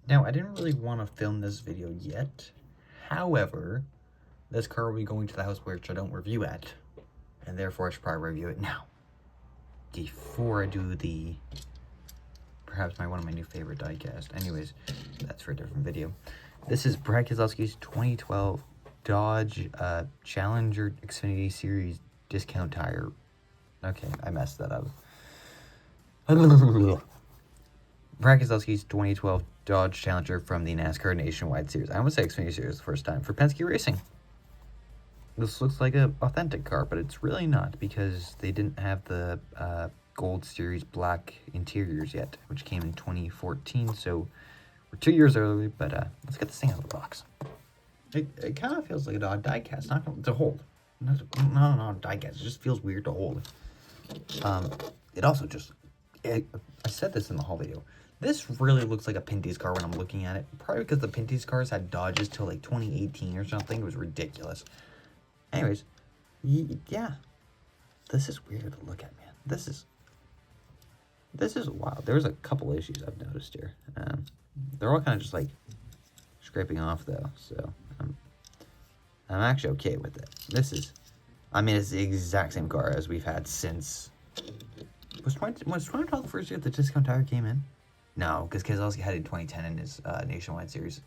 Now, I didn't really want to film this video yet. However, this car will be going to the house which I don't review at, and therefore I should probably review it now. Before I do the, perhaps one of my new favorite diecast. Anyways, that's for a different video. This is Brad Keselowski's 2012 Dodge Challenger Xfinity Series discount tire. Okay, I messed that up. Brad Keselowski's 2012 Dodge Challenger from the NASCAR Nationwide Series. I almost say Xfinity Series the first time. For Penske Racing. This looks like an authentic car, but it's really not because they didn't have the Gold Series black interiors yet, which came in 2014. So we're 2 years early, but let's get this thing out of the box. It kind of feels like a diecast, not to hold. Not diecast. It just feels weird to hold. It also just, I said this in the haul video. This really looks like a Pinty's car when I'm looking at it. Probably because the Pinty's cars had Dodges till like 2018 or something. It was ridiculous. Anyways, yeah. This is weird to look at, man. This is wild. There's a couple issues I've noticed here. They're all kind of just like scraping off though, so I'm actually okay with it. It's the exact same car as we've had since. Was 2012 the first year the discount tire came in? No, because Keselowski had it in 2010 in his Nationwide Series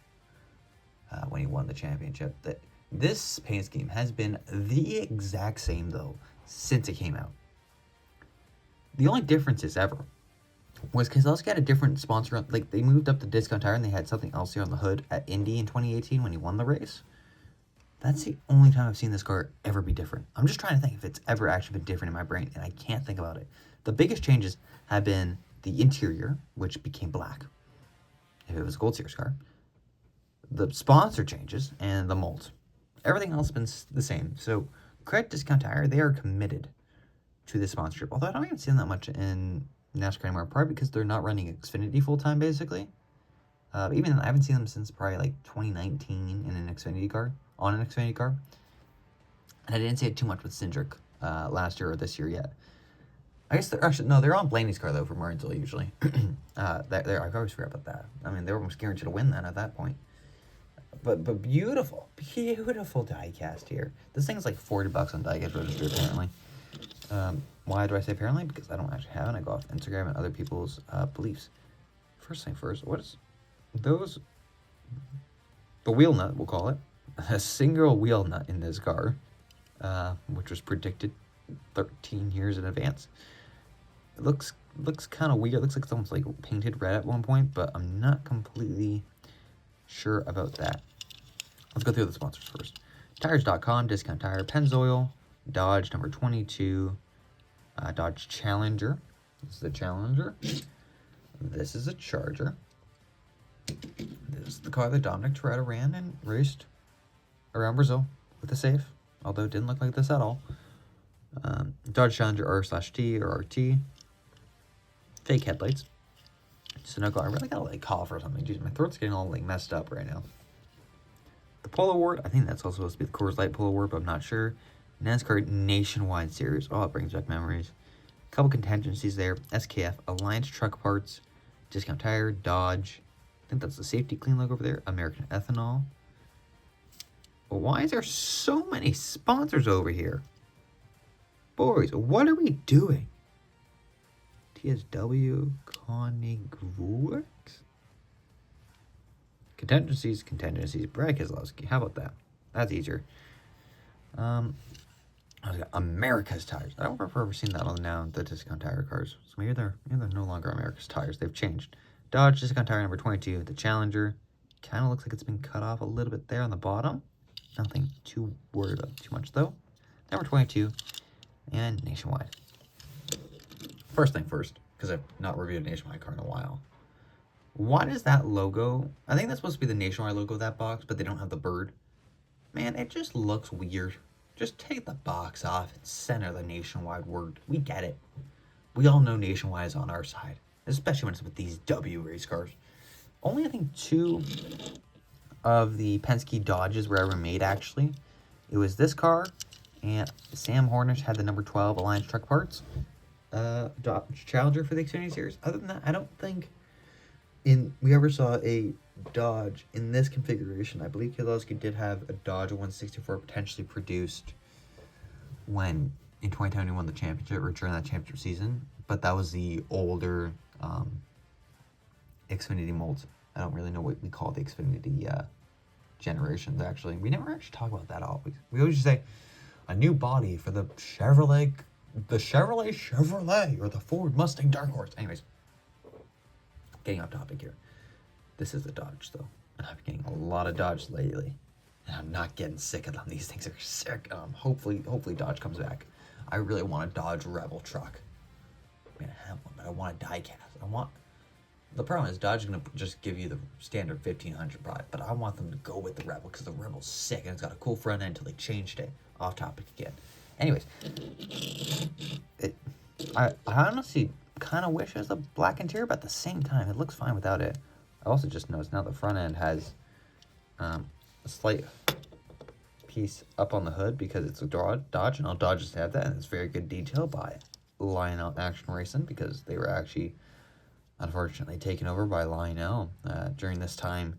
when he won the championship. This paint scheme has been the exact same, though, since it came out. The only differences ever was Keselowski had a different sponsor. Like, they moved up the discount tire and they had something else here on the hood at Indy in 2018 when he won the race. That's the only time I've seen this car ever be different. I'm just trying to think if it's ever actually been different in my brain, and I can't think about it. The biggest changes have been the interior, which became black, if it was a Gold Series car, the sponsor changes, and the mold. Everything else has been the same. So, credit Discount Tire, they are committed to this sponsorship. Although I don't even see them that much in NASCAR anymore, probably because they're not running Xfinity full-time, basically. Even then, I haven't seen them since probably like 2019 in an Xfinity car, on an Xfinity car. And I didn't see it too much with Cindric last year or this year yet. I guess they're on Blaney's car though for Martinsville usually. I always forget about that. I mean, they were almost guaranteed to win then at that point. But beautiful diecast here. This thing is like $40 on Diecast Registry apparently. Why do I say apparently? Because I don't actually have it. I go off Instagram and other people's beliefs. First thing first, what is those? The wheel nut, we'll call it. A single wheel nut in this car, which was predicted 13 years in advance. It looks kind of weird. It looks like it's almost like painted red at one point, but I'm not completely sure about that. Let's go through the sponsors first. Tires.com, Discount Tire, Pennzoil, Dodge number 22, Dodge Challenger. This is the Challenger. This is a Charger. This is the car that Dominic Toretto ran and raced around Brazil with a safe, although it didn't look like this at all. Dodge Challenger R/T or RT. Fake headlights. Sunoco, I really gotta like cough or something. Jeez, my throat's getting all like messed up right now. The Polo Award, I think that's also supposed to be the Coors Light Polo Award, but I'm not sure. NASCAR Nationwide Series. Oh, it brings back memories. A couple contingencies there. SKF, Alliance Truck Parts, Discount Tire, Dodge. I think that's the Safety Clean logo over there. American Ethanol. But why is there so many sponsors over here? Boys, what are we doing? TSW, Conigworks? Contingencies. Brad Keselowski. How about that? That's easier. America's Tires. I don't remember ever seeing that on now the Discount Tire cars. So maybe they're no longer America's Tires. They've changed. Dodge Discount Tire number 22. The Challenger. Kind of looks like it's been cut off a little bit there on the bottom. Nothing too worried about too much though. Number 22. And Nationwide. First thing first, because I've not reviewed a Nationwide car in a while. What is that logo? I think that's supposed to be the Nationwide logo of that box, but they don't have the bird. Man, it just looks weird. Just take the box off and center the Nationwide word. We get it. We all know Nationwide is on our side, especially when it's with these W race cars. Only I think 2 of the Penske Dodges were ever made actually. It was this car, and Sam Hornish had the number 12 Alliance Truck Parts. Dodge Challenger for the Xfinity Series. Other than that, I don't think we ever saw a Dodge in this configuration. I believe Keselowski did have a Dodge 164 potentially produced when in 2010 he won the championship, or during that championship season, but that was the older Xfinity molds. I don't really know what we call the Xfinity generations, actually. We never actually talk about that always. We always just say a new body for the Chevrolet, or the Ford Mustang Dark Horse. Anyways, getting off topic here. This is the Dodge, though, and I've been getting a lot of Dodge lately, and I'm not getting sick of them. These things are sick. Hopefully Dodge comes back. I really want a Dodge Rebel truck. I mean, I have one, but I want a diecast. The problem is Dodge is gonna just give you the standard 1500 product, but I want them to go with the Rebel because the Rebel's sick and it's got a cool front end until they changed it. Off topic again. Anyways, I honestly kind of wish it was a black interior, but at the same time, it looks fine without it. I also just noticed now the front end has a slight piece up on the hood because it's a Dodge, and all Dodges have that, and it's very good detail by Lionel Action Racing, because they were actually unfortunately taken over by Lionel during this time.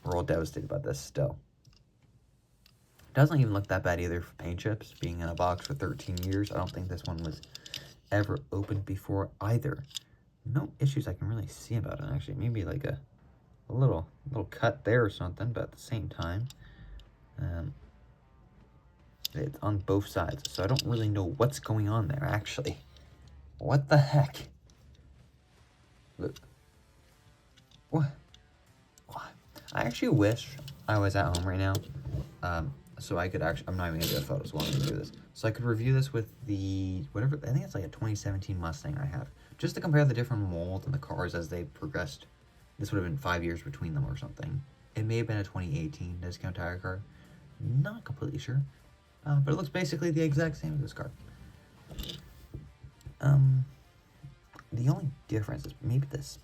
We're all devastated about this still. Doesn't even look that bad either for paint chips, being in a box for 13 years. I don't think this one was ever opened before either. No issues I can really see about it, actually. Maybe like a little cut there or something, but at the same time, it's on both sides, so I don't really know what's going on there, actually. What the heck? Look. What? I actually wish I was at home right now, so I could actually, I'm not even gonna do a photo, so I'm gonna do this. So I could review this with the, whatever, I think it's like a 2017 Mustang I have, just to compare the different molds and the cars as they progressed. This would have been 5 years between them or something. It may have been a 2018 Discoujt tire car. Not completely sure, but it looks basically the exact same as this car. The only difference is maybe this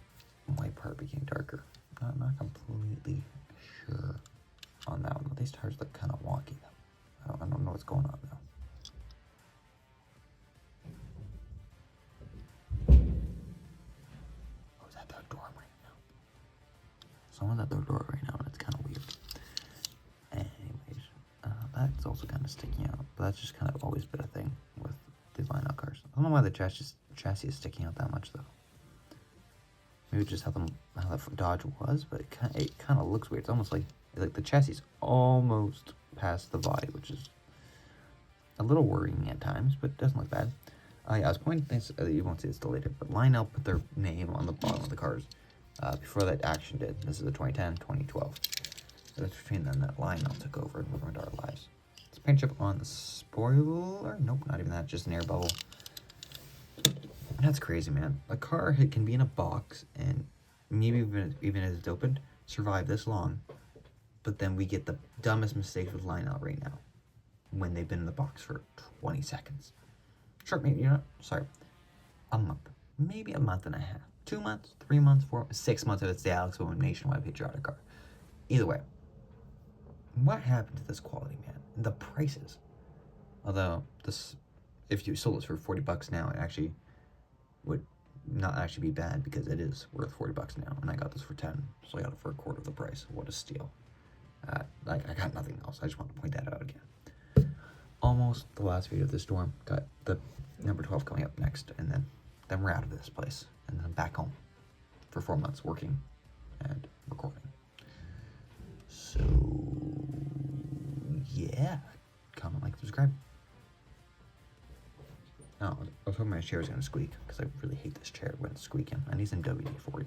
white part became darker. I'm not completely sure on that one. These tires look kind of wonky though. I don't know what's going on though. Oh, is that their door right now? Someone's at their door right now, and it's kind of weird. Anyways, that's also kind of sticking out, but that's just kind of always been a thing with the Lionel cars. I don't know why the chassis is sticking out that much though. Maybe just how the Dodge was, but it kind of looks weird. It's almost like the chassis is almost past the body, which is a little worrying at times, but it doesn't look bad. Yeah, I was pointing things, you won't see this till later, but Lionel put their name on the bottom of the cars before that Action did. This is the 2010, 2012. So that's between then that Lionel took over and moved into our lives. It's paint chip on the spoiler. Nope, not even that, just an air bubble. That's crazy, man. A car can be in a box and maybe even as it's opened, survive this long, but then we get the dumbest mistakes with Lionel right now when they've been in the box for 20 seconds. Sure, maybe, a month. Maybe a month and a half. 2 months, 3 months, 6 months if it's the Alex Bowman Nationwide Patriotic car. Either way, what happened to this quality, man? The prices. Although, if you sold this for $40 now, it actually would not actually be bad because it is worth $40 now, and I got this for 10, so I got it for a quarter of the price. What a steal! I got nothing else. I just wanted to point that out again. Almost the last video of this storm. Got the number 12 coming up next, and then we're out of this place, and then I'm back home for 4 months working and recording. So yeah, comment, like, subscribe. Oh, I was hoping my chair was gonna squeak because I really hate this chair when it's squeaking. I need some WD-40.